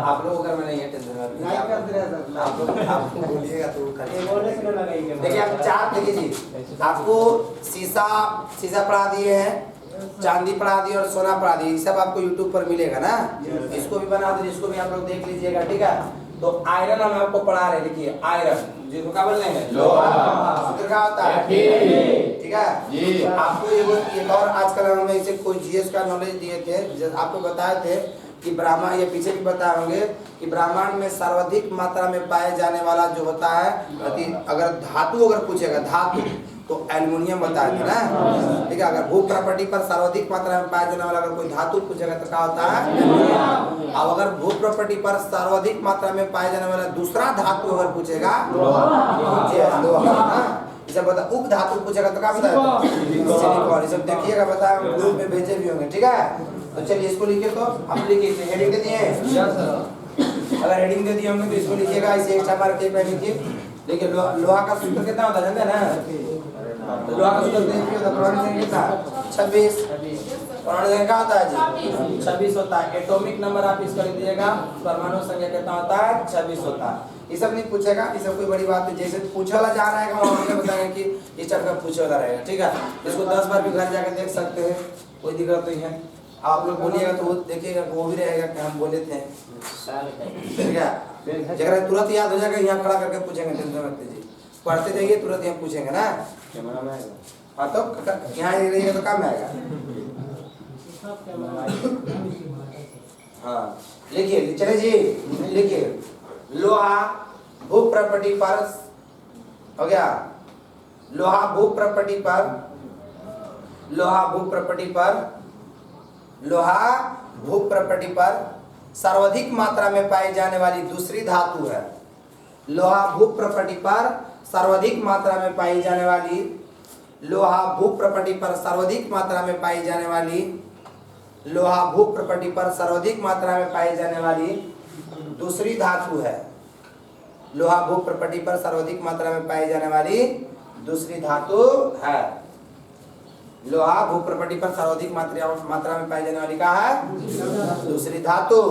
आप लोग अगर मैं नहीं है टेंशन आप बोलिएगा तो देखिए आप चार देखिए जी, आपको शीशा पढ़ा दिए हैं, चांदी पढ़ा दी और सोना पढ़ा दी, ये सब आपको YouTube पर मिलेगा ना। इसको भी बना दो, इसको भी आप लोग देख लीजिएगा, ठीक है। तो आयरन हम आपको पढ़ा रहे, देखिए आयरन जिसको क्या बोल रहे हैं, लोहा, सूत्र क्या होता है, ठीक है। आपको ये और आजकल हमें इसे कोई जीएस का नॉलेज दिए थे, आपको बताए थे कि ब्राह्मण, ये पीछे भी बताए होंगे कि ब्राह्मण में सर्वाधिक मात्रा में पाए जाने वाला जो होता है, अगर धातु अगर पूछेगा धातु तो एल्युमिनियम बताया था ना, ठीक है। अगर भू प्रॉपर्टी पर सर्वाधिक मात्रा में पाया जाने वाला अगर कोई धातु पूछेगा तो क्या होता है, एल्युमिनियम। अब अगर भू प्रॉपर्टी पर सर्वाधिक मात्रा में पाया जाने वाला दूसरा धातु अगर पूछेगा, जब बता उप धातु पूछेगा तो क्या बताया, सिलिकॉन। ये सब देखिएगा, बताया ग्रुप में भेजे भी होंगे, ठीक है। तो चलिए इसको लिखिए, तो आप लिखिए, हेडिंग दे दिए, अगर हेडिंग दे दिए होंगे तो इसको लिखिएगा, इसे एक्स्ट्रा मार्क के पे लिखिए। देखिए लोहा का सूत्र कितना होता है जानते हैं ना, तो लोहा का सूत्र देखिए तो परमाणु संख्या कितना 26, परमाणु संख्या क्या होता है जी 26 होता है। एटॉमिक नंबर आप इसका लिख दीजिएगा, परमाणु संख्या कितना होता है 26 होता है। ये सब नहीं पूछेगा, ये सब कोई बड़ी बात नहीं, जैसे पूछे वाला जा रहा है वहां बताएंगे कि इस टाइप का पूछे वाला रहेगा, ठीक है। इसको 10 बार भी घर जाकर देख सकते हैं, कोई दिक्कत नहीं है। आप लोग बोलिएगा तो देखिएगा वो भी रहेगा कि हम बोले थे, ठीक है। जगह तुरंत याद हो जाएगा, यहाँ खड़ा करके पूछेंगे, टेंशन मत लीजिए, पढ़ते जाइए तुरंत यहाँ पूछेंगे ना। हाँ तो यहाँ रहिएगा तो काम आएगा। हाँ लिखिए, चले जी लिखिए, लोहा भू प्रॉपर्टी पर हो गया, लोहा भू प्रॉपर्टी पर, लोहा भू प्रॉपर्टी पर, लोहा भू प्रॉपर्टी पर सर्वाधिक मात्रा में पाई जाने वाली दूसरी धातु है। लोहा भू प्रॉपर्टी पर सर्वाधिक मात्रा में पाई जाने वाली, लोहा भू प्रॉपर्टी पर सर्वाधिक मात्रा में पाई जाने वाली, लोहा भू प्रॉपर्टी पर सर्वाधिक मात्रा में पाई जाने वाली दूसरी धातु है। लोहा भू प्रॉपर्टी पर सर्वाधिक मात्रा में पाई जाने वाली दूसरी धातु है। लोहा भू प्रॉपर्टी पर सर्वाधिक मात्रा में पाई जाने वाली क्या है, दूसरी धातु।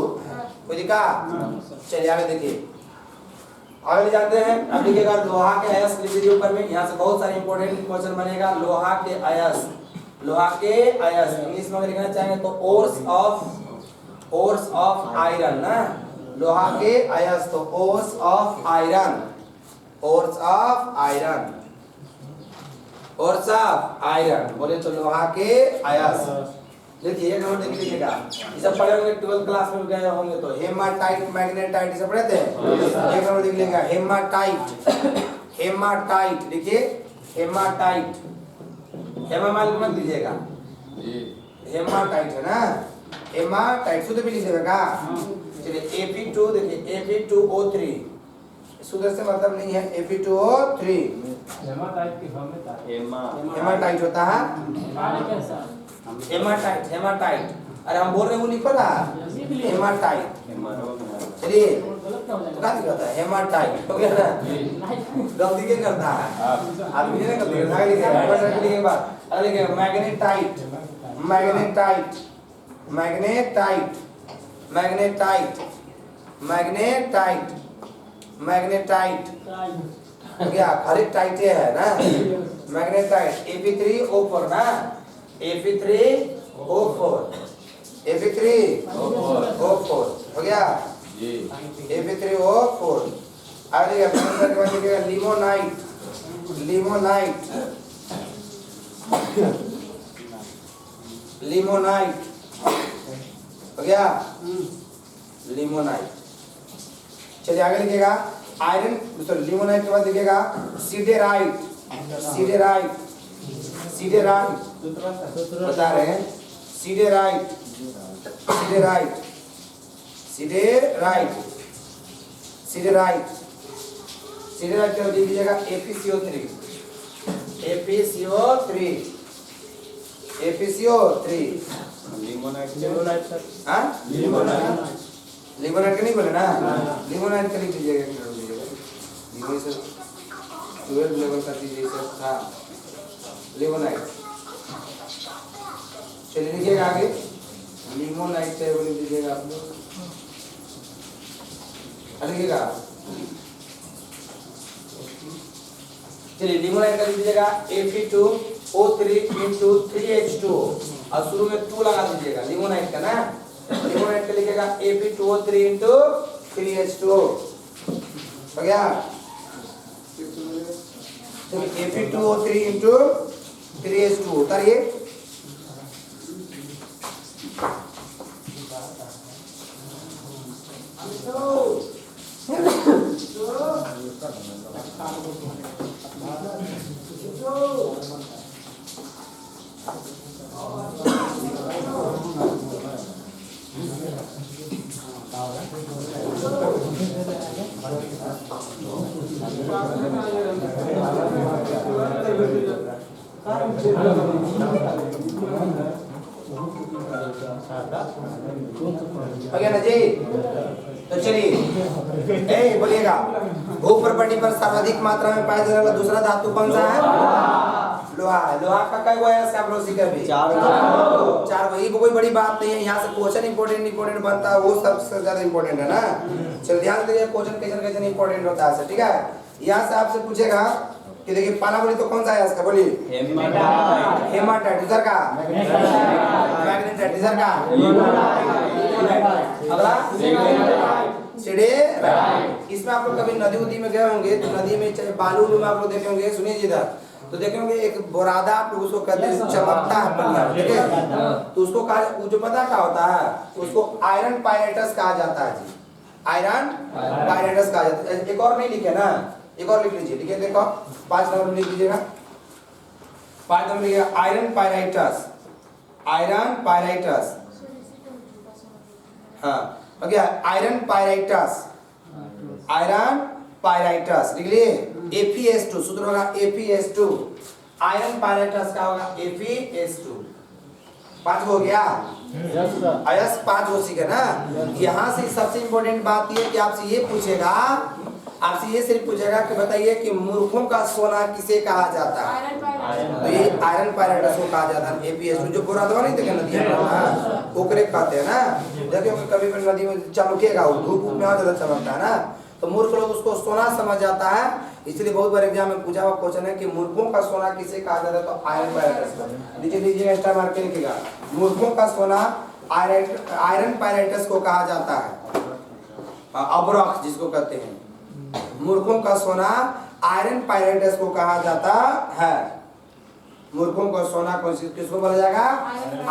कोई दिखा, चलिए आगे देखिए, आगे जानते हैं। अब लिखिएगा लोहा के अयस्क लिख दीजिए ऊपर में, यहाँ से बहुत सारे इंपॉर्टेंट क्वेश्चन बनेगा। लोहा के अयस्क, लोहा के अयस्क इंग्लिश में लिखना चाहेंगे तो ओर्स ऑफ आयरन ना, लोहा के अयस्क तो ores of iron, ores of iron, ores of iron बोले तो लोहा के अयस्क। देखिए एक नंबर देख लीजिएगा, ये सब पढ़े होंगे 12th क्लास में गए होंगे तो हेमाटाइट, मैग्नेटाइट ये सब पढ़े थे। एक नंबर देख लीजिएगा, हेमाटाइट, हेमाटाइट लिखिए, हेमाटाइट, हेमा मान मत दीजिएगा, हेमाटाइट है ना, हेमाटाइट शुद्ध भी लिखिएगा। चलिए Fe2 देखिए, Fe2O3 शुद्ध से मतलब नहीं है, Fe2O3 हेमाटाइट होता है, हेमाटाइट, हेमाटाइट, अरे हम बोल रहे हैं वो लिखो ना, हेमाटाइट। चलिए तो क्या दिक्कत है, हेमाटाइट हो गया ना, गलती क्या करता है आदमी ने, गलती करता है। लिखिए बात, अरे लिखिए magnetite, magnetite, magnetite, magnetite, magnetite, magnetite हो गया, खाली टाइट है ना, मैग्नेटाइट। Fe3O4 ना, Fe3O4, Fe3O4 हो गया, Fe3O4। आगे देखिएगा लिमोनाइट, लिमोनाइट, लिमोनाइट हो गया, लिमोनाइट। चलिए आगे लिखिएगा, आयरन सॉरी लिमोनाइट के बाद देखिएगा सीडेराइट, सीडेराइट, सीडेराइट बता रहे हैं, siderite, siderite, siderite, siderite, siderite के बाद लिखिएगा FeCO3, FeCO3, FeCO3, limonite, limonite sir, हाँ लिमोनाइट, लिमोनाइट का नहीं बोले ना, लिमोनाइट का लिख दीजिएगा, लिमोनाइट से 12 लेवल का दीजिए सर, हाँ लिमोनाइट। चलिए लिखिएगा आगे। लिमोनाइट टेबल लिख दीजिएगा आप लोग। लिखिएगा, चलिए लिमोनाइट का लिख दीजिएगा Fe2O3 into 3H2 और शुरू में 2 लगा दीजिएगा लिमोनाइट का ना। लिमोनाइट का लिखिएगा Fe2O3 into 3H2 हो गया। चलिए Fe2O3 into 3H2 उतारिए। हो गया ना जी। तो चलिए बोलिएगा, भू प्रॉपर्टी पर सर्वाधिक मात्रा में पाया जाने वाला दूसरा धातु कौन सा है? लोहा है। लोहा का कई गो है इसका प्रोसी का भी? 4 वही कोई बड़ी बात नहीं है। यहाँ से क्वेश्चन इंपॉर्टेंट बनता है, वो सबसे ज्यादा इंपॉर्टेंट है ना। चलो ध्यान दीजिए, क्वेश्चन कैसे इंपॉर्टेंट होता है, ठीक है। यहाँ से आपसे पूछेगा कि देखिए पहला बोली तो कौन सा है इसका, बोलिए। हेमाटाइट। दूसरा का मैग्नेटाइट। तीसरा का अगला सिडेराइट। इसमें आप लोग कभी नदी उदी में गए होंगे तो नदी में चाहे बालू में आप लोग देखे होंगे, सुनिए इधर, तो देखे होंगे एक बोरादा आप लोग उसको कहते हैं, चमकता है बढ़िया, ठीक है। तो उसको कहा, जो पता क्या होता है, उसको आयरन पायरेटस कहा जाता है जी। आयरन पायरेटस कहा जाता है। एक और नहीं लिखे ना, एक और लिख लीजिए, ठीक है। देखो 5 नंबर लिख लीजिएगा, 5 नंबर लिखिएगा आयरन पायराइटस। आयरन पायराइटस, हाँ हो गया। आयरन पायराइटस, आयरन पायराइटस लिख लिए। Fe2 सूत्र होगा Fe2। आयरन पायराइटस का होगा Fe2। 5 हो गया। आयस 5 हो सीखे ना। यहाँ से सबसे इंपॉर्टेंट बात ये कि आपसे ये पूछेगा, आपसे ये सिर्फ पूछेगा कि बताइए कि मूर्खों का सोना किसे कहा जाता है? तो ये आयरन पायराइटस को कहा जाता है। Fe2 जो बोरादवा नहीं देखे नदी में, ओकरे कहते हैं ना। देखिए कभी भी नदी में चमकेगा, वो धूप में ज्यादा चमकता है ना, तो मूर्ख लोग उसको सोना समझ जाता है। इसलिए बहुत बार एग्जाम में पूछा हुआ क्वेश्चन है कि मूर्खों का सोना किसे कहा जाता है, तो आयरन पायराइटस को। नीचे लीजिएगा, स्टार मार के लिखिएगा, मूर्खों का सोना आयरन पायराइटस को कहा जाता है। अब्रॉक्स जिसको कहते हैं, मूर्खों का सोना आयरन पायराइटस को कहा जाता है। मूर्खों का सोना किसको बोला जाएगा?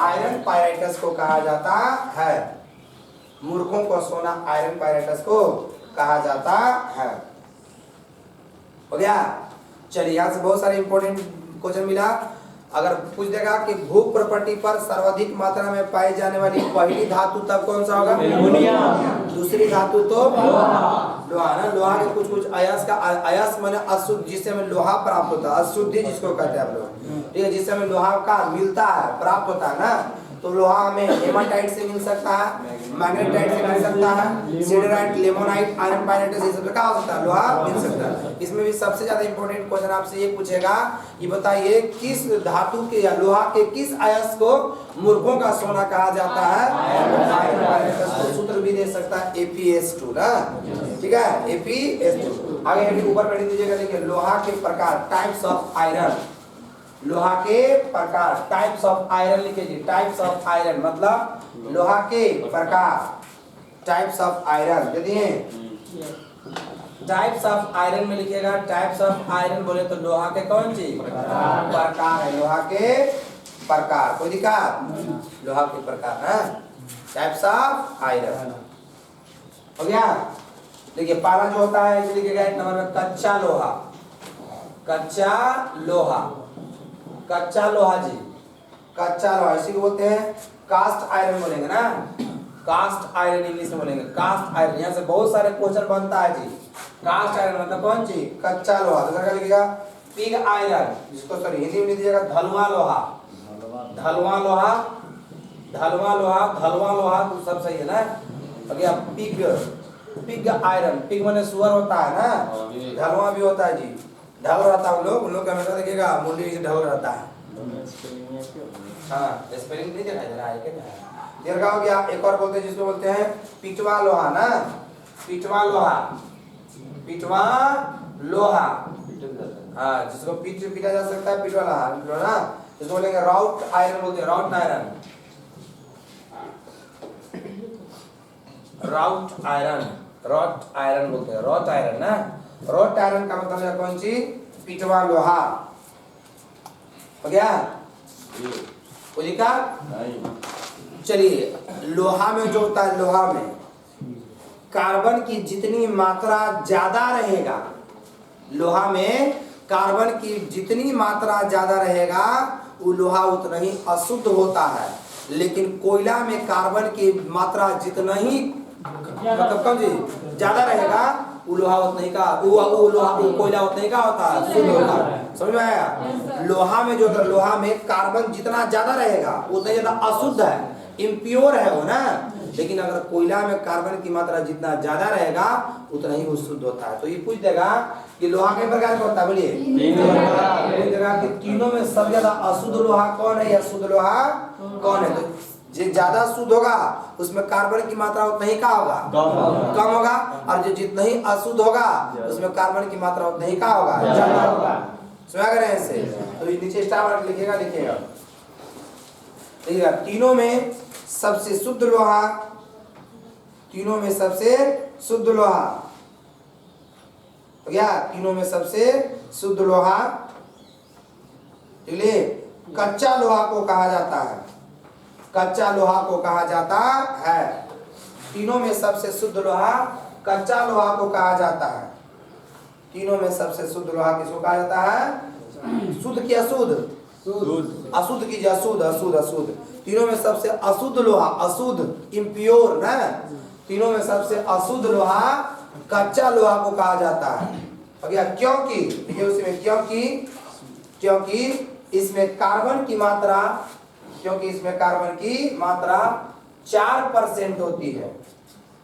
आयरन पायराइटस को कहा जाता है। मूर्खों का सोना आयरन पायराइटस को कहा जाता है। हो गया। चलिए यहाँ से बहुत सारे इंपॉर्टेंट क्वेश्चन मिला। अगर पूछ देगा कि भू प्रॉपर्टी पर सर्वाधिक मात्रा में पाई जाने वाली पहली धातु तब कौन सा होगा? दूसरी धातु तो लोहा ना। लोहा के कुछ अयस का, अयस माने अशुद्ध, जिससे हमें लोहा प्राप्त होता है, अशुद्धि जिसको कहते हैं आप लोग, ठीक है, जिससे हमें लोहा का मिलता है, प्राप्त होता है ना। तो लोहा हमें हेमाटाइट से मिल सकता है, मैग्नेटाइट से मिल सकता है, सिडेराइट, लिमोनाइट, आयरन पायराइटस, ये सब क्या हो सकता है? लोहा मिल सकता है। इसमें भी सबसे ज्यादा इंपॉर्टेंट क्वेश्चन आपसे ये पूछेगा, ये बताइए किस धातु के या लोहा के किस अयस्क को मूर्खों का सोना कहा जाता है? आयरन पायराइटस को। सूत्र भी दे सकता है Fe2 ना, ठीक है, Fe2। आगे ऊपर पढ़ दीजिएगा, देखिए लोहा के प्रकार, टाइप्स ऑफ आयरन। लोहा के प्रकार, टाइप्स ऑफ आयरन लिखिए जी। टाइप्स ऑफ आयरन मतलब लोहा के प्रकार, टाइप्स ऑफ आयरन। यदि टाइप्स ऑफ आयरन में लिखिएगा, टाइप्स ऑफ आयरन बोले तो लोहा के कौन चीज? प्रकार है, लोहा के प्रकार। कोई दिक्कत? लोहा के प्रकार है, टाइप्स ऑफ आयरन। हो गया। देखिए पहला जो होता है, लिखिएगा 1 नंबर में कच्चा लोहा। कच्चा लोहा, कच्चा लोहा जी, कच्चा लोहा, इसी को बोलते हैं कास्ट आयरन बोलेंगे ना। कास्ट आयरन इंग्लिश में बोलेंगे, कास्ट आयरन। यहाँ से बहुत सारे क्वेश्चन बनता है जी। कास्ट आयरन मतलब कौन चीज? कच्चा लोहा। दूसरा क्या लिखिएगा? पिग आयरन, जिसको सॉरी हिंदी में लिख दीजिएगा धलवा लोहा। धलवा लोहा, धलवा लोहा, धलवा लोहा तो सब सही है ना। अभी आप पिग, पिग आयरन, पिग माने सुअर होता है ना, धलवा भी होता है जी। ढल रहता है उन लोग का हमेशा देखिएगा मुंडी से ढल रहता है। हाँ स्पेलिंग नहीं दिखाई दे रहा है क्या? दीर्घा हो गया। एक और बोलते हैं जिसको बोलते हैं पिटवा लोहा ना, पिटवा लोहा, पिटवा लोहा। हाँ जिसको पीटा जा सकता है पिटवा लोहा ना, जिसको बोलेंगे राउट आयरन बोलते हैं, राउट आयरन, राउट आयरन, रॉट आयरन बोलते हैं, रॉट आयरन ना। रॉट आयरन का मतलब है कौन सी? पिटवा लोहा। हो गया? चलिए लोहा में जो होता है, लोहा में कार्बन की जितनी मात्रा ज्यादा रहेगा, लोहा में कार्बन की जितनी मात्रा ज्यादा रहेगा वो लोहा उतना ही अशुद्ध होता है। लेकिन कोयला में कार्बन की मात्रा जितना ही मतलब कम जी ज्यादा रहेगा वो लोहा उतना ही का वो लोहा वो कोयला उतना ही का होता है, शुद्ध होता है। समझ में आया? लोहा में जो लोहा में कार्बन जितना ज्यादा रहेगा उतना ज्यादा अशुद्ध है, इम्प्योर है वो ना। लेकिन अगर कोयला में कार्बन की मात्रा जितना ज्यादा रहेगा उतना ही वो शुद्ध होता है। तो ये पूछ देगा कि लोहा कितने प्रकार का होता है? बोलिए पूछ देगा कि तीनों में सबसे ज्यादा अशुद्ध लोहा कौन है या शुद्ध लोहा कौन है? तो जो ज्यादा शुद्ध होगा उसमें कार्बन की मात्रा उतना ही का होगा, कम होगा। और जो जितना ही अशुद्ध होगा उसमें कार्बन की मात्रा उतना ही का होगा, ज्यादा होगा। समझ गए ऐसे? तो ये नीचे स्टार मार्क लिखिएगा, देखिएगा तीनों में सबसे शुद्ध लोहा, तीनों में सबसे शुद्ध लोहा हो गया, तीनों में सबसे शुद्ध लोहा कच्चा लोहा को कहा जाता है, कच्चा लोहा को कहा जाता है। तीनों में सबसे शुद्ध लोहा कच्चा लोहा को कहा जाता है। तीनों में सबसे शुद्ध लोहा किसको कहा जाता है? शुद्ध की अशुद्ध? अशुद्ध की अशुद्ध, अशुद्ध अशुद्ध। तीनों में सबसे अशुद्ध लोहा, अशुद्ध इम्प्योर ना, तीनों में सबसे अशुद्ध लोहा कच्चा लोहा को कहा जाता है। क्योंकि उसमें क्योंकि इसमें कार्बन की मात्रा, क्योंकि इसमें कार्बन की मात्रा 4% होती है।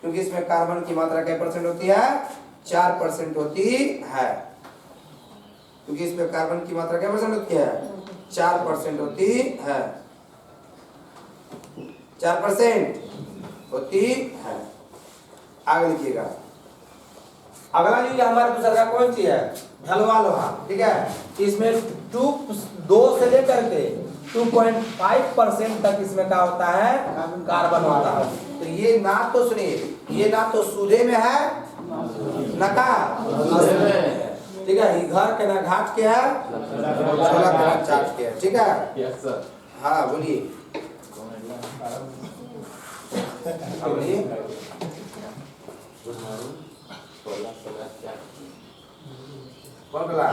क्योंकि इसमें कार्बन की मात्रा क्या परसेंट होती है? 4% होती है। क्योंकि इसमें कार्बन की मात्रा क्या परसेंट होती है? 4% होती है, 4% होती है। आगे लिखिएगा। अगला जो हमारे दूसरा का कौन सी है? ढलवा लोहा। ठीक है, इसमें 2 से लेकर के 2.5% तक इसमें क्या होता है? कार्बन होता है। तो ये ना तो सुनिए, ये ना तो सूधे में है ना का, ठीक है, ये घर के ना घाट के है, छोला के ना चाट के है। ठीक है, यस सर। हाँ बोलिए, बोलिए। कौन बोला?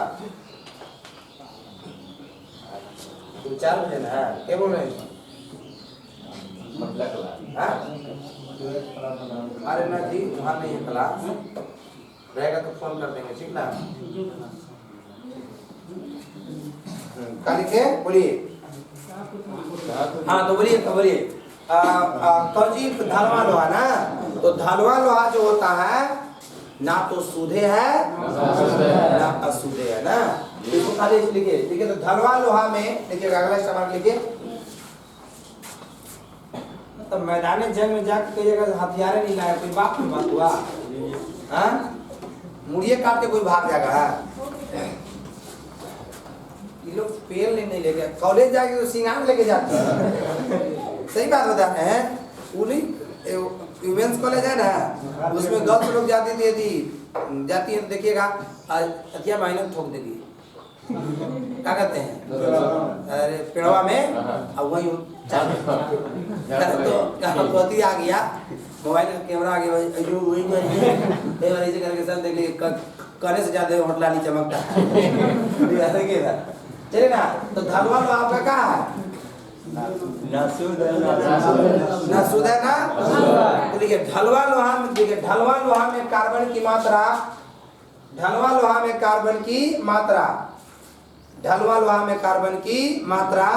4 बजे ना, क्या बोल रहे हैं? हाँ? अरे ना जी, वहाँ नहीं है क्लास, रहेगा तो फोन कर देंगे, ठीक ना? क्या लिखे? बोलिए। हाँ तो बोलिए, तो बोलिए। कौन सी? ढलवा लोहा ना। तो ढलवा लोहा जो होता है ना तो सूधे है ना अशुद्धे है ना। इसको खाली लिखिए, ठीक है। तो ढलवा लोहा में देखिएगा, अगला सवाल लिखिए। तो मैदान जंग में जाकर कहिएगा हथियारे नहीं लाया, कोई बात नहीं बात हुआ? हाँ, मुड़िए काट के कोई भाग जाएगा? ये लोग पेड़ नहीं लेके, कॉलेज जाके तो सिंगार लेके जाते हैं। सही बात बताते हैं। उन्हीं वुमेन्स कॉलेज है ना, उसमें गर्ल्स लोग जाती थी, यदि जाती है तो देखिएगा हथिया महीने में ठोक देगी। क्या कहते हैं? अरे पेड़वा में, अब वही तो आ गया, मोबाइल का कैमरा आ गया, ऐसे करके सब देख लीजिए, करने से ज्यादा होटला नहीं चमकता है। चलिए ना, तो ढलवा लोहा आपका कहाँ है? ना शुद्ध है ना। तो देखिए ढलवा लोहा में, देखिए ढलवा लोहा में कार्बन की मात्रा, ढलवा लोहा में कार्बन की मात्रा, ढलवा लोहा में कार्बन की मात्रा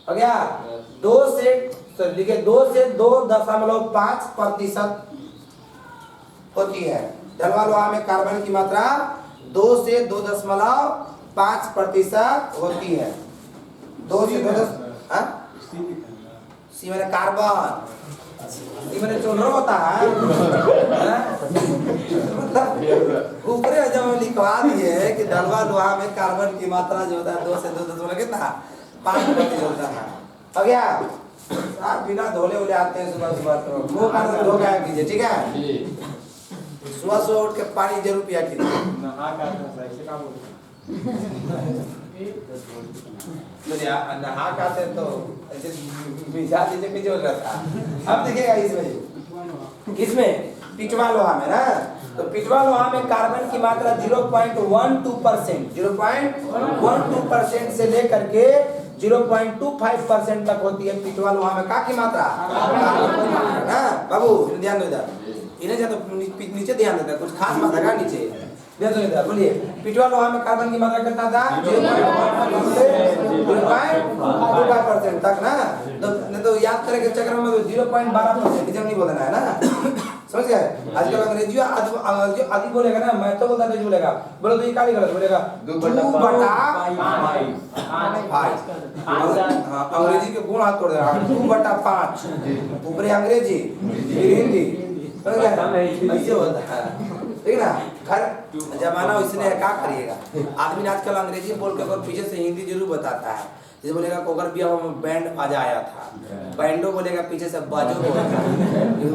हो गया 2 से, तो देखिए 2 से 2.5% होती है। ढलवा लोहा में कार्बन की मात्रा 2 से 2.5% होती है। 2 से 2, हाँ? सी मैंने कार्बन, सी मैंने चोनरो होता है, मतलब ऊपरे जब हम लिखवा दिए कि ढलवा लोहा में कार्बन की मात्रा जो होता है 2 से 2 कितना 5% होता है। हो गया? आप बिना धोले उले आते हैं सुबह सुबह तो मुंह का धो गया कीजिए, ठीक है? सुबह सुबह उठ के पानी जरूर पिया कीजिए। नहा का से तो ऐसे भिजा दीजिए कि जो रहता। अब देखिएगा इसमें पिटवा लोहा में ना, तो पिटवा लोहा में कार्बन की मात्रा 0.12%, 0.12% से लेकर के 0.25% तक होती है पिटवा लोहा में का की मात्रा ना। बाबू ध्यान दो इधर, इन्हें ज्यादा नीचे ध्यान देता है, कुछ खास बात है नीचे ध्यान दो इधर। बोलिए पिटवा लोहा में कार्बन की मात्रा कितना था? 0.1 से 0.25% तक ना। तो याद करें के चक्र में 0.12% नहीं बोलना है ना, समझ गए? आजकल अंग्रेजी आदि बोलेगा ना, मैं तो बोलता नहीं बोलेगा, बोलो तो ये काली गलत बोलेगा 2/5। हाँ अंग्रेजी के गुण हाथ तोड़ देगा, 2/5 ऊपरी अंग्रेजी फिर हिंदी, समझ गए? ऐसे होता है, ठीक ना? खैर जमाना उसने क्या करिएगा, आदमी आजकल अंग्रेजी बोल के और पीछे से हिंदी जरूर बताता है। जैसे बोलेगा कोकर बिया में बैंड बाजा आया था, बैंडो बोलेगा पीछे से बाजो बोलेगा,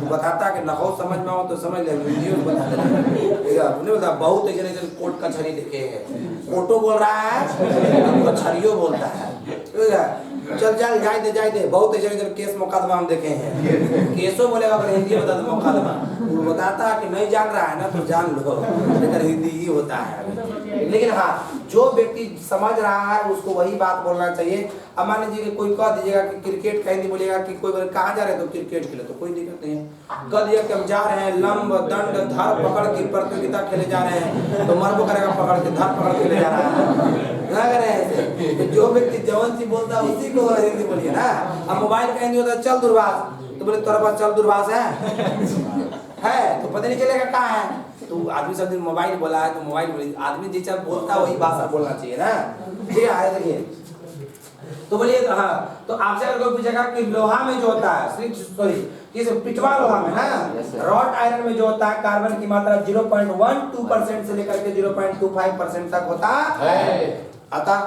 बताता है कि नहो समझ में आओ तो समझ ले, हिंदी में बता देगा। नहीं बोलता बहुत ऐसे कोर्ट कचहरी देखे हैं, कोर्टो बोल रहा है कचहरियो बोलता है, चल चल जाए दे बहुत ऐसे केस मुकदमा हम देखे हैं। केसो बोलेगा अगर हिंदी बता दो मुकदमा, वो बताता है कि नहीं जान रहा है ना तो जान लो, लेकिन हिंदी ही होता है। लेकिन हाँ जो व्यक्ति समझ रहा है उसको वही बात बोलना चाहिए। अब मान लीजिए कि कोई कह दीजिएगा कि क्रिकेट का हिंदी बोलेगा कि कोई कहाँ जा रहे तो क्रिकेट खेले, तो कोई दिक्कत नहीं है। कह दिया कि हम जा रहे हैं लंब दंड धर पकड़ की प्रतियोगिता खेले जा रहे हैं, तो मर को करेगा पकड़ के धर पकड़ खेले जा रहा है। तो जो व्यक्ति जवन सी बोलता है उसी को हिंदी बोलिए ना। अब मोबाइल का हिंदी होता है चल दूरभाष, तो बोले तोरा पास चल दूरभाष है तो पता नहीं चलेगा कहाँ है। तो आदमी सब दिन मोबाइल बोला है तो मोबाइल बोली, आदमी जैसा बोलता है वही भाषा बोलना चाहिए ना, ठीक है? देखिए तो बोलिए हाँ, तो आपसे अगर कोई पूछेगा कि लोहा में जो होता है सॉरी पिटवा लोहा में ना, रॉड आयरन में जो होता है कार्बन की मात्रा 0.12% से लेकर के 0.25% तक होता है। अतः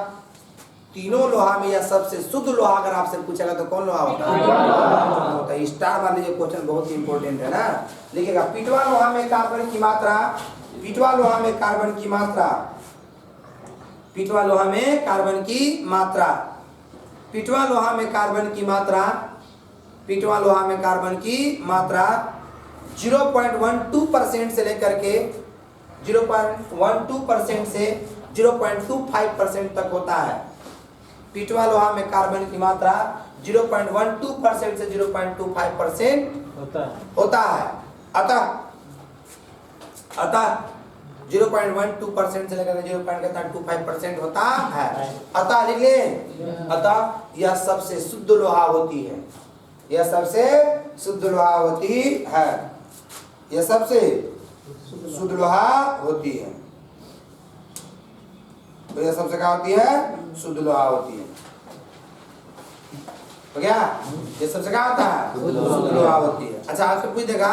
तीनों लोहा में या सबसे शुद्ध लोहा अगर आपसे पूछेगा तो कौन लोहा होता है? स्टार मान लीजिए, क्वेश्चन बहुत ही इंपॉर्टेंट है ना। लिखिएगा पिटवा लोहा में कार्बन की मात्रा, पिटवा लोहा में कार्बन की मात्रा, पिटवा लोहा में कार्बन की मात्रा, पिटवा लोहा में कार्बन की मात्रा, पिटवा लोहा में कार्बन की मात्रा 0.12% से लेकर के 0.12% से 0.25% तक होता है। पिटवा लोहा में कार्बन की मात्रा 0.12% से 0.25% होता है। अतः 0.12% से लेकर 0.25% होता है। अतः लिख ले, अतः यह सबसे शुद्ध लोहा होती है, यह सबसे शुद्ध लोहा होती है, यह सबसे शुद्ध लोहा होती है। तो यह सबसे क्या होती है? शुद्ध लोहा होती है। तो क्या ये सबसे क्या होता है? शुद्ध लोहा होती है। अच्छा आपसे पूछ देगा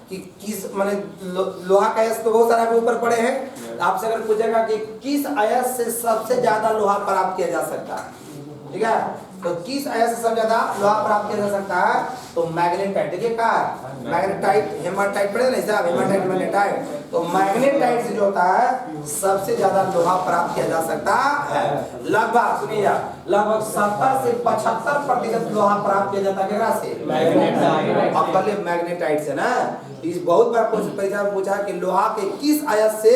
कि किस माने लोहा का अयस्क तो बहुत सारा ऊपर पड़े हैं, आपसे अगर पूछेगा कि किस अयस्क से सबसे ज्यादा लोहा प्राप्त किया जा सकता है, ठीक है? तो किस अयस्क से सबसे ज्यादा लोहा प्राप्त किया जा सकता है? तो मैग्नेटाइट। देखिए क्या मैग्नेटाइट, हेमाटाइट पड़े ना साहब, हेमाटाइट मैग्नेटाइट। तो मैग्नेटाइट से जो होता है सबसे ज्यादा लोहा प्राप्त किया जा सकता है। लगभग सुनिए, लगभग 70 से 75% लोहा प्राप्त किया जाता है केकरा से? मैग्नेटाइट। अब पहले मैग्नेटाइट से ना, इस बहुत बार क्वेश्चन परीक्षा में पूछा कि लोहा के किस अयस्क से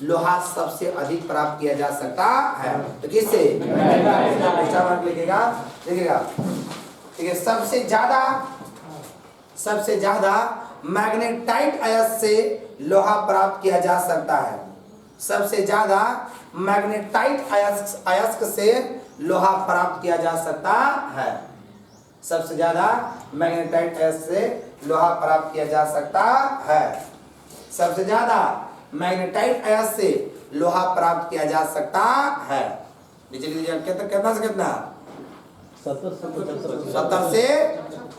लोहा सबसे अधिक प्राप्त किया जा सकता है? तो किससे? मैग्नेटाइट। लिखिएगा, देखिएगा, ठीक है? सबसे ज्यादा मैग्नेटाइट अयस्क से लोहा प्राप्त किया जा सकता है। सबसे ज्यादा मैग्नेटाइट अयस्क से लोहा प्राप्त किया जा सकता है। सबसे ज्यादा मैग्नेटाइट अयस्क से लोहा प्राप्त किया जा सकता है। सबसे ज्यादा मैग्नेटाइट अयस्क से लोहा प्राप्त किया जा सकता है। कितना से कितना? 70 से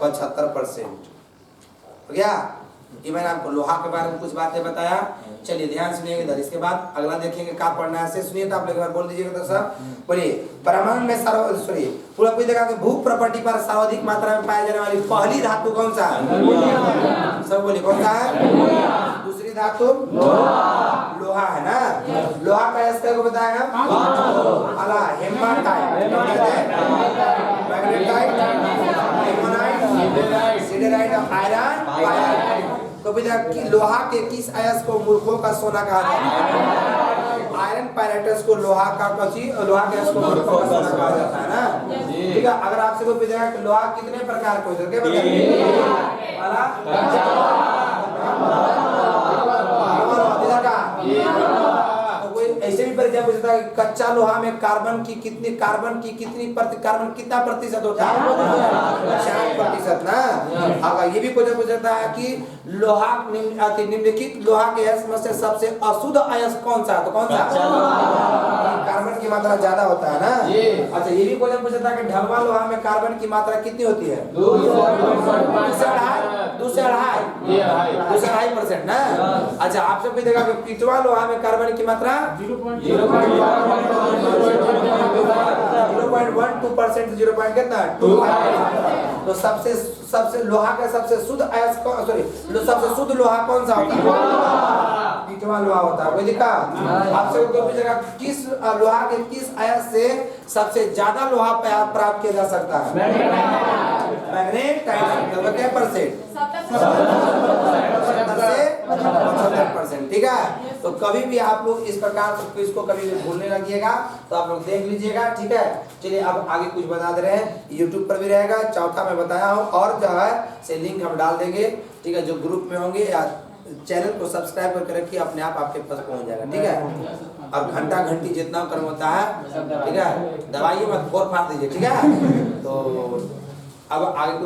75%। हो गया। ये मैंने आपको लोहा के बारे में कुछ बातें बताया। चलिए ध्यान सुनिएगा इधर। इसके बाद अगला देखेंगे क्या पढ़ना है, सुनिए तो आप एक बार बोल दीजिएगा तो सब बोलिए। परमाणु में पूरा कोई देखा कि भू प्रॉपर्टी पर सर्वाधिक मात्रा में पाई जाने वाली पहली धातु कौन सा है? सब बोलिए कौन सा है? दूसरी धातु लोहा है ना। लोहा का एस को बताएगा अला हेमाटाइट, मैग्नेटाइट, लिमोनाइट, सिडराइट, आयरन। तो बेटा लोहा के किस अयस्क को मूर्खों का सोना कहा जाता है? आयरन पायरेटस को लोहा का लोहा के अयस्क को मूर्खों का सोना कहा जाता है ना। ठीक है। अगर आपसे कोई पूछेगा कि लोहा कितने प्रकार का होता है, ऐसे भी परीक्षा पूछता है कच्चा लोहा में कार्बन की कितनी कार्बन कितना प्रतिशत होता है? 60% ना। अगर ये भी पूछता है कि लोहा निम्नलिखित लोहा के अयस्क में से सबसे अशुद्ध अयस्क कौन सा है? तो कौन सा? कार्बन की मात्रा ज्यादा होता है ना। अच्छा ये भी पूछता है कि ढलवा लोहा में कार्बन की मात्रा कितनी होती है? 2.5% ना। अच्छा आपसे पूछेगा कि पिटवा लोहा में कार्बन की मात्रा 0.12% 0. कितना? 2. तो सबसे लोहा का सबसे शुद्ध अयस्क सबसे शुद्ध लोहा कौन सा होता है? पिटवा लोहा होता है। कोई दिक्कत? आपसे पूछेगा किस लोहा के किस अयस्क से सबसे ज्यादा लोहा प्राप्त किया जा सकता है? मैग्नेटाइट। क्या परसेंट? 70% ठीक है। तो कभी भी आप लोग इस प्रकार से इसको कभी भी भूलने लगिएगा तो आप लोग देख लीजिएगा। ठीक है। चलिए अब आगे कुछ बता दे रहे हैं, यूट्यूब पर भी रहेगा। चौथा मैं बताया हूँ और जो है से लिंक हम डाल देंगे। ठीक है। जो ग्रुप में होंगे या चैनल को सब्सक्राइब करके रखिए, अपने आप आपके पास पहुंच जाएगा। ठीक है। और घंटा घंटी जितना कर्म होता है, ठीक है, दवाइयों मत फोड़ फाड़ दीजिए। ठीक है। तो अब आगे